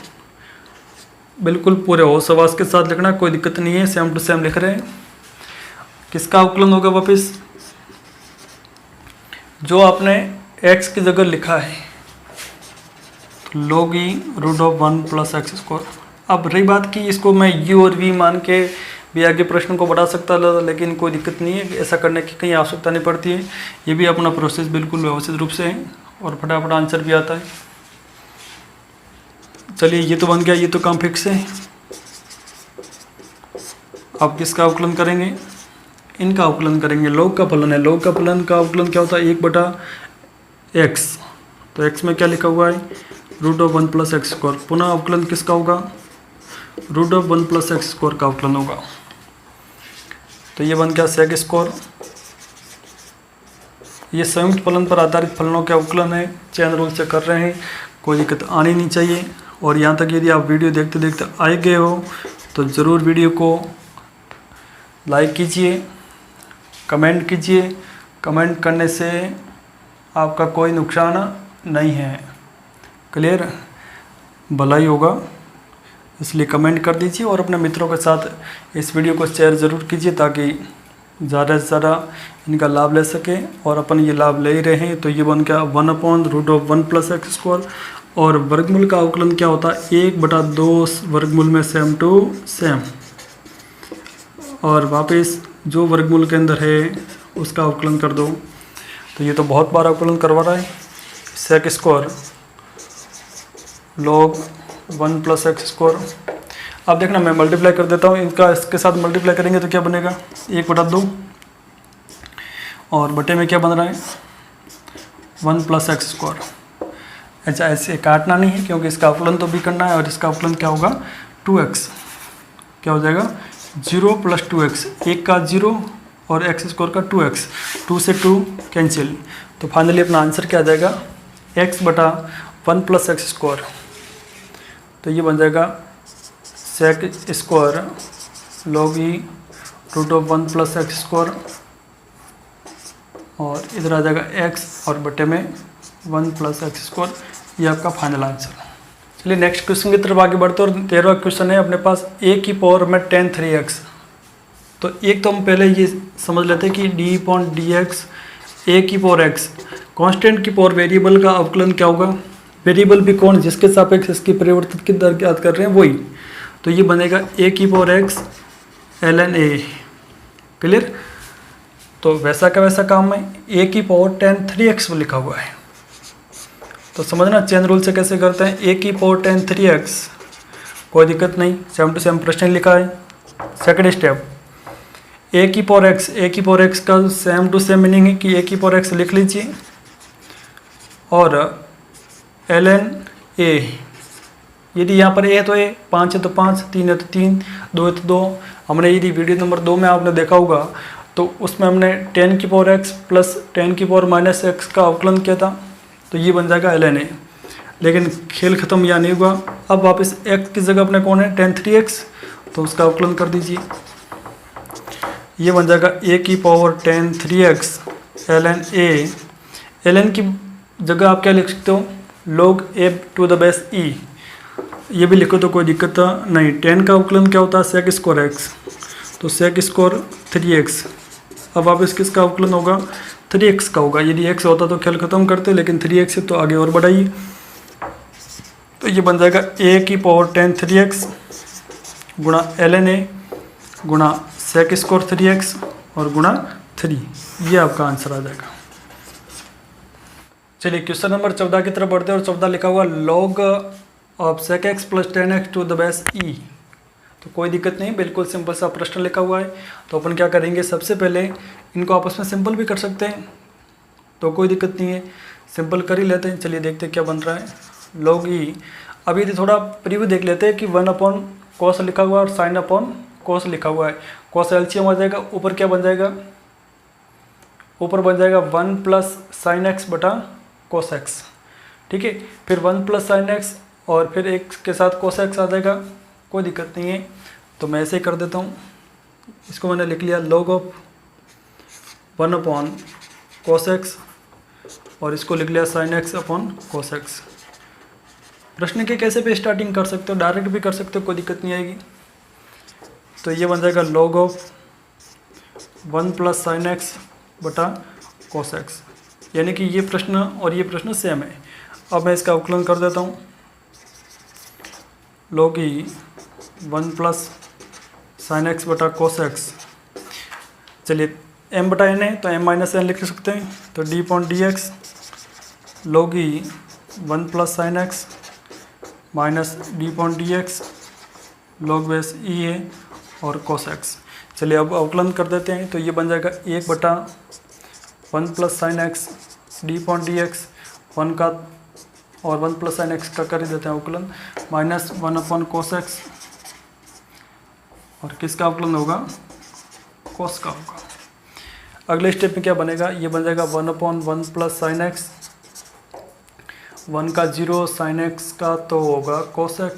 A: बिल्कुल पूरे होश हवास के साथ लिखना, कोई दिक्कत नहीं है, सेम टू सेम लिख रहे हैं। किसका अवकलन होगा वापस, जो आपने x की जगह लिखा है तो log e root of 1 plus x square. अब रही बात कि इसको मैं u और v मान के भी आगे प्रश्न को बढ़ा सकता था, लेकिन कोई दिक्कत नहीं है, ऐसा करने की कहीं आवश्यकता नहीं पड़ती है। ये भी अपना प्रोसेस बिल्कुल व्यवस्थित रूप से है और फटाफट आंसर भी आता है। चलिए ये तो बन गया, ये तो काम फिक्स है। अब किसका अवकलन करेंगे, इनका अवकलन करेंगे। log का फलन है, log का फलन का अवकलन क्या होता है 1/x। तो x में क्या लिखा हुआ है root of 1 plus x square. पुनः अवकलन किसका होगा, root of 1 plus x square का अवकलन होगा। तो ये बन गया sec स्क्वायर। ये संयुक्त फलन पर आधारित फलनों के अवकलन है, चैन रूल से कर रहे हैं, कोई दिक्कत आनी नहीं चाहिए। और यहाँ तक यदि आप वीडियो देखते देखते आए गए हो तो ज़रूर वीडियो को लाइक कीजिए, कमेंट कीजिए। कमेंट करने से आपका कोई नुकसान नहीं है, क्लियर, भलाई होगा, इसलिए कमेंट कर दीजिए और अपने मित्रों के साथ इस वीडियो को शेयर ज़रूर कीजिए ताकि ज़्यादा से ज़्यादा इनका लाभ ले सके। और अपन ये लाभ ले ही रहे हैं। तो ये बन गया 1/√1 प्लस एक्स स्क्वायर। और वर्गमूल का अवकलन क्या होता है 1/2 वर्गमूल में सेम टू सेम, और वापस जो वर्गमूल के अंदर है उसका अवकलन कर दो। तो ये तो बहुत बार अवकलन करवा रहा है। sec square log 1 plus x square. अब देखना मैं मल्टीप्लाई कर देता हूँ, इनका इसके साथ मल्टीप्लाई करेंगे तो क्या बनेगा 1/2 और बटे में क्या बन रहा है 1 प्लस एक्स स्क्वायर। अच्छा ऐसे काटना नहीं है क्योंकि इसका अवकलन तो भी करना है। और इसका अवकलन क्या होगा 2x, क्या हो जाएगा 0 प्लस 2x, 1 का 0 और एक्स स्क्वायर का 2x, 2 से 2 कैंसिल। तो फाइनली अपना आंसर क्या आ जाएगा x/1 प्लस एक्स स्क्वायर। तो ये बन जाएगा sec square log e root of 1 plus x square और इधर आ जाएगा x और बटे में 1 प्लस एक्स स्क्वायर। ये आपका फाइनल आंसर। चलिए नेक्स्ट क्वेश्चन की तरफ आगे बढ़ते हैं और 13वां क्वेश्चन है अपने पास a की पावर में tan 3x। तो एक तो हम पहले ये समझ लेते हैं कि d/dx a की पावर x, कांस्टेंट की पावर वेरिएबल का अवकलन क्या होगा, वेरिएबल भी कौन जिसके सापेक्ष इसकी परिवर्तित की दर ज्ञात कर रहे हैं वही, तो ये बनेगा a की power x ln a। Clear. तो वैसा का वैसा काम है, a की पावर tan 3x लिखा हुआ है, तो समझना चेन रूल से कैसे करते हैं। a की पावर tan 3x, कोई दिक्कत नहीं, सेम टू सेम प्रश्न लिखा है। सेकंड स्टेप, a की पावर x का सेम टू सेम मीनिंग है कि a की पावर x लिख लीजिए और ln a, यदि यहाँ पर a है तो a, 5 है तो 5, 3 है तो 3, 2 है तो 2। हमने यदि वीडियो नंबर 2 में आपने देखा होगा तो उसमें हमने tan की पावर x प्लस tan की पावर माइनस x का अवकलन किया था, तो ये बन जाएगा ln a। लेकिन खेल खत्म यहाँ नहीं हुआ, अब वापस x की जगह अपने कौन है tan 3x, तो उसका अवकलन कर दीजिए, ये बन जाएगा a की power tan 3x ln a। ln की जगह आप क्या लिख सकते हो, log a to the base e, ये भी लिखो तो कोई दिक्कत नहीं। tan का अवकलन क्या होता है, sec स्क्वायर x, तो sec स्क्वायर 3x। अब वापस किसका अवकलन होगा, 3x का होगा। यदि x होता तो खेल खत्म करते, लेकिन 3x है तो आगे और बढ़ाइए, तो ये बन जाएगा a की पावर tan 3x गुणा ln a गुणा sec स्क्वायर 3x और गुणा 3, ये आपका आंसर आ जाएगा। चलिए क्वेश्चन नंबर 14 की तरफ बढ़ते हैं और 14 लिखा हुआ log of sec x plus tan x to the base e। तो कोई दिक्कत नहीं, बिल्कुल सिंपल सा प्रश्न लिखा हुआ है। तो अपन क्या करेंगे, सबसे पहले इनको आपस में सिंपल भी कर सकते हैं, तो कोई दिक्कत नहीं है, सिंपल कर ही लेते हैं। चलिए देखते हैं क्या बन रहा है। log e, अभी थोड़ा प्रीव्यू देख लेते हैं कि 1/cos लिखा हुआ है और sin/cos लिखा हुआ है। cos एलसीएम आ जाएगा, ऊपर क्या बन जाएगा, ऊपर बन जाएगा 1 प्लस sin x बटा cos x, ठीक है। फिर 1 प्लस sin x और फिर एक के साथ cos x आ जाएगा, कोई दिक्कत नहीं है। तो मैं ऐसे ही कर देता हूँ, इसको मैंने लिख लिया log ऑफ 1/cos x और इसको लिख लिया sin x/cos x। प्रश्न के कैसे भी स्टार्टिंग कर सकते हो, डायरेक्ट भी कर सकते हो, कोई दिक्कत नहीं आएगी। तो ये बन जाएगा log of 1 plus sin x बटा cos x, यानी कि ये प्रश्न और ये प्रश्न सेम है। अब मैं इसका अवकलन कर देता हूँ, log e 1 plus sin x बटा cos x। चलिए m बटा n है तो m माइनस n लिख सकते हैं, तो d/dx log e 1 plus sin x minus d/dx log base e है और cos x। चलिए अब अवकलन कर देते हैं, तो ये बन जाएगा 1/1 प्लस sin x d/dx 1 का और 1 प्लस sin x का कर ही देते हैं अवकलन, माइनस 1/cos x और किसका अवकलन होगा, cos का होगा। अगले स्टेप में क्या बनेगा, ये बन जाएगा 1/1 प्लस sin x, 1 का 0 sin x का तो होगा cos x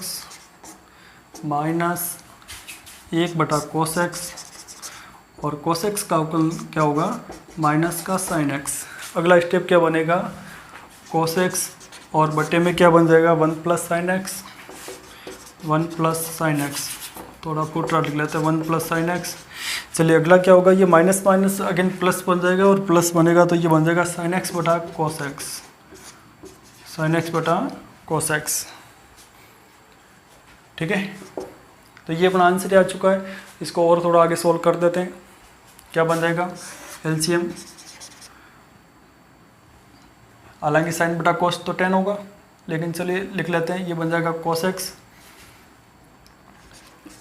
A: minus 1/cos x और cos x का अवकलन क्या होगा, माइनस का sin x। अगला स्टेप क्या बनेगा, cos x और बटे में क्या बन जाएगा 1 plus sin x, 1 plus sin x, थोड़ा फुटरा लिख लेते हैं 1 प्लस sin x। चलिए अगला क्या होगा, ये माइनस माइनस अगेन प्लस बन जाएगा और प्लस बनेगा तो ये बन जाएगा sin x बटा cos x, sin x बटा cos x, ठीक है। तो ये अपना आंसर आ चुका है। इसको और थोड़ा आगे सोल्व कर देते हैं, क्या बन जाएगा एलसीएम, हालांकि साइन बटा cos तो 10 होगा, लेकिन चलिए लिख लेते हैं, ये बन जाएगा cos x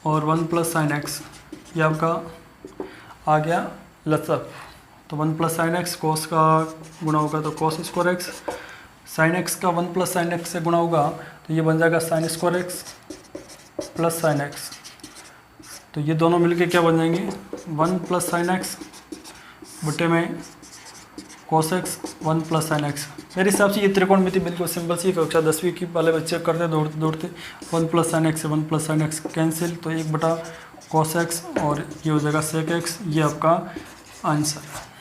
A: और 1 प्लस sin x, ये आपका आ गया लसअप। तो 1 प्लस sin x cos का गुणा होगा तो cos square x, sin x का 1 प्लस sin x से गुणा होगा तो ये बन जाएगा sin square x plus sin x। तो ये दोनों मिलके क्या बन जाएंगे 1 प्लस sin x बटे में cos x 1 plus sin x। मेरे हिसाब से ये त्रिकोणमिति बिल्कुल सिंपल सी कक्षा 10वीं की वाले बच्चे करते दौड़ते दौड़ते 1 प्लस sin x से 1 प्लस sin x कैंसिल, तो 1 बटा cos x और ये हो जाएगा sec x, ये आपका आंसर है।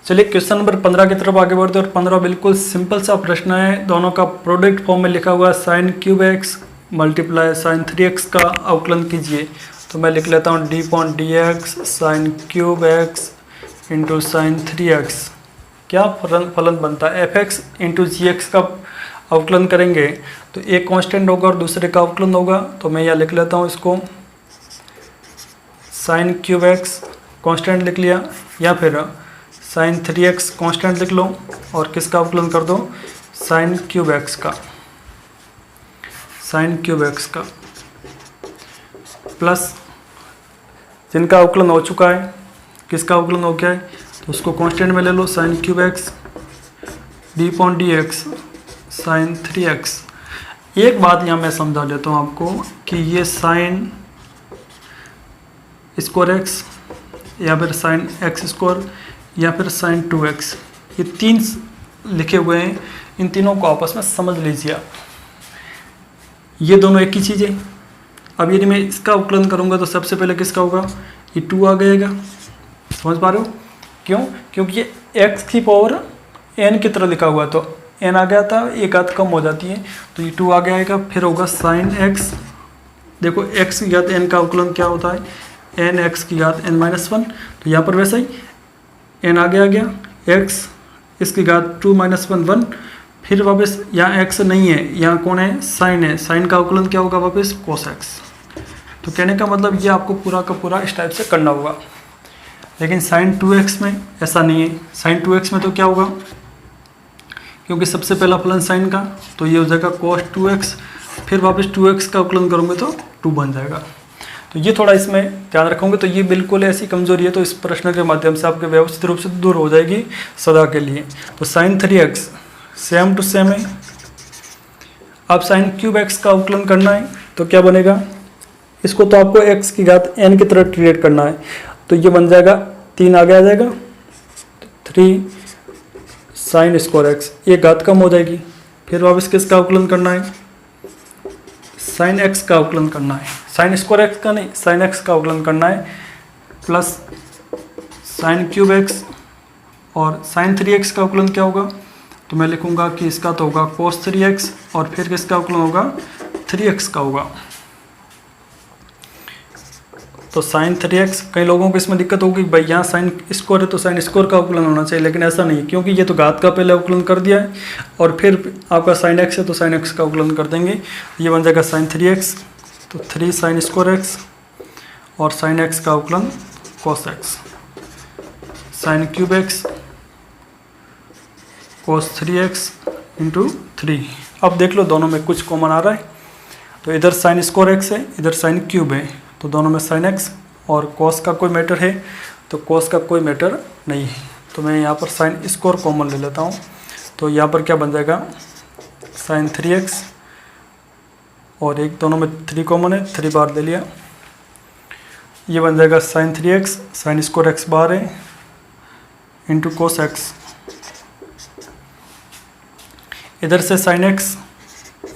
A: चलिए क्वेश्चन नंबर 15 की तरफ आगे बढ़ते हैं। और 15 बिल्कुल सिंपल सा प्रश्न है, दोनों का प्रोडक्ट फॉर्म में लिखा हुआ है sine cube x multiply sine 3x का अवकलन कीजिए। तो मैं लिख लेता हूँ d/dx sign cube x into sine 3x। क्या फलन बनता है, fx इंटू gx का अवकलन करेंगे तो एक कांस्टेंट होगा और दूसरे का अवकलन होगा। तो मैं यहाँ लिख लेता हूँ इसको साइन क्यूब एक्स कांस्टेंट लिख लिया, या फिर साइन 3x कांस्टेंट लिख लो और किसका अवकलन कर दो, साइन क्यूब एक्स का, साइन क्यूब एक्स का, प्लस जिनका अवकलन हो चुका है, किसका अवकलन हो गया है तो उसको कांस्टेंट में ले लो, sine cube x d/dx sine 3x। एक बात यहाँ मैं समझा देता हूँ आपको कि ये साइन स्क्वायर एक्स या फिर साइन एक्स स्क्वायर या फिर साइन 2x, ये तीन लिखे हुए हैं, इन तीनों को आपस में समझ लीजिए आप। ये दोनों एक ही चीज़ है। अब यदि मैं इसका अवकलन करूँगा तो सबसे पहले किसका होगा, ये 2 आ जाएगा, समझ पा रहे हो क्यों, क्योंकि ये x की पावर n की तरह लिखा हुआ है, तो n आ गया था, एक आध कम हो जाती है, तो ये 2 आ जाएगा। फिर होगा साइन x, देखो x की घात n का अवकलन क्या होता है, n x की घात n-1, तो यहाँ पर वैसा ही n आगे आ गया, x इसकी घात 2-1 1, फिर वापस यहाँ x नहीं है, यहाँ कौन है, साइन है, साइन का अवकलन क्या होगा वापस cos x। तो कहने का मतलब ये आपको पूरा का पूरा इस टाइप से करना होगा। लेकिन साइन 2x में ऐसा नहीं है, साइन 2x में तो क्या होगा, क्योंकि सबसे पहला फलन साइन का, तो ये हो जाएगा cos 2x, फिर वापस 2x का अवकलन करोगे तो 2 बन जाएगा। तो ये थोड़ा इसमें ध्यान रखोगे तो ये बिल्कुल ऐसी कमजोरी है, तो इस प्रश्न के माध्यम से आपके व्यवस्थित रूप से दूर हो जाएगी सदा के लिए। तो sign 3x same to same है। अब साइन क्यूब एक्स का अवकलन करना है तो क्या बनेगा, इसको तो आपको x की घात n की तरह ट्रीट करना है, तो ये बन जाएगा 3 आगे आ जाएगा, 3 साइन स्क्वायर एक्स, ये घात कम हो जाएगी। फिर वापस किसका अवकलन करना है, साइन x का अवकलन करना है, साइन स्क्वायर एक्स का नहीं, साइन x का अवकलन करना है, प्लस साइन क्यूब एक्स, और साइन 3x का अवकलन क्या होगा, तो मैं लिखूंगा कि इसका तो होगा cos 3x, और फिर किसका अवकलन होगा, 3x का होगा। तो साइन 3x, कई लोगों को इसमें दिक्कत होगी भाई यहाँ साइन स्क्वायर है तो साइन स्क्वायर का अवकलन होना चाहिए, लेकिन ऐसा नहीं है, क्योंकि ये तो घात का पहले अवकलन कर दिया है और फिर आपका साइन x है तो साइन x का अवकलन कर देंगे, ये बन जाएगा साइन 3x, तो 3 साइन स्क्वायर एक्स और साइन x का अवकलन cos x, sign cube x cos 3x into 3। अब देख लो दोनों में कुछ कॉमन आ रहा है, तो इधर साइन स्क्वायर एक्स है, इधर साइन क्यूब है, तो दोनों में साइन x, और cos का कोई मैटर है तो cos का कोई मैटर नहीं है, तो मैं यहाँ पर साइन स्क्वायर कॉमन ले लेता हूँ। तो यहाँ पर क्या बन जाएगा, साइन 3x, और एक दोनों में 3 कॉमन है, 3 बार ले लिया, ये बन जाएगा sine 3x, sine square x बाहर है, इंटू cos x, इधर से साइन x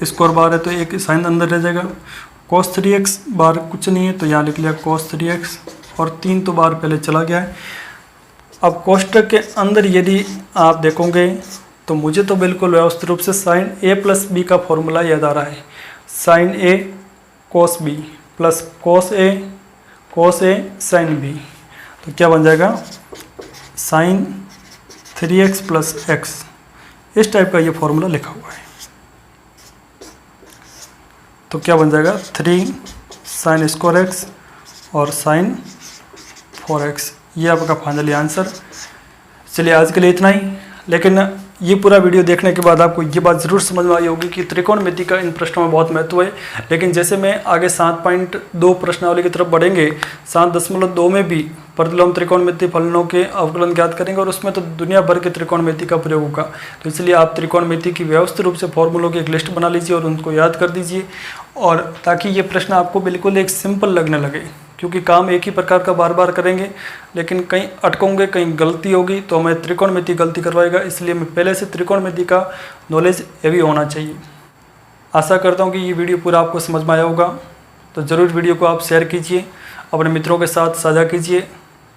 A: स्क्वायर बाहर है तो एक साइन अंदर रह जाएगा, cos 3x बाहर कुछ नहीं है तो यहाँ लिख लिया cos 3x, और 3 तो बाहर पहले चला गया है। अब कोष्टक के अंदर यदि आप देखोगे तो मुझे तो बिल्कुल व्यवस्थित रूप से साइन a प्लस बी का फॉर्मूला याद आ रहा है, sine a cos b plus cos a sine b, तो क्या बन जाएगा साइन 3x प्लस x, इस टाइप का ये फॉर्मूला लिखा हुआ है। तो क्या बन जाएगा 3 साइन स्क्वायर एक्स और साइन 4x, ये आपका फाइनली आंसर। चलिए आज के लिए इतना ही, लेकिन ये पूरा वीडियो देखने के बाद आपको ये बात ज़रूर समझ में आई होगी कि त्रिकोणमिति का इन प्रश्नों में बहुत महत्व है। लेकिन जैसे मैं आगे 7.2 प्रश्नावली की तरफ बढ़ेंगे, 7.2 में भी प्रतिलोम त्रिकोणमिति फलनों के अवकलन ज्ञात करेंगे, और उसमें तो दुनिया भर के त्रिकोणमिति का प्रयोग होगा। तो इसलिए आप त्रिकोणमिति की व्यवस्थित रूप से फॉर्मूलों की एक लिस्ट बना लीजिए और उनको याद कर दीजिए, और ताकि ये प्रश्न आपको बिल्कुल एक सिंपल लगने लगे, क्योंकि काम एक ही प्रकार का बार बार करेंगे, लेकिन कहीं अटकोंगे, कहीं गलती होगी तो हमें त्रिकोणमिति गलती करवाएगा। इसलिए मैं पहले से त्रिकोणमिति का नॉलेज हैवी होना चाहिए। आशा करता हूँ कि ये वीडियो पूरा आपको समझ में आया होगा, तो ज़रूर वीडियो को आप शेयर कीजिए, अपने मित्रों के साथ साझा कीजिए।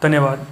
A: धन्यवाद।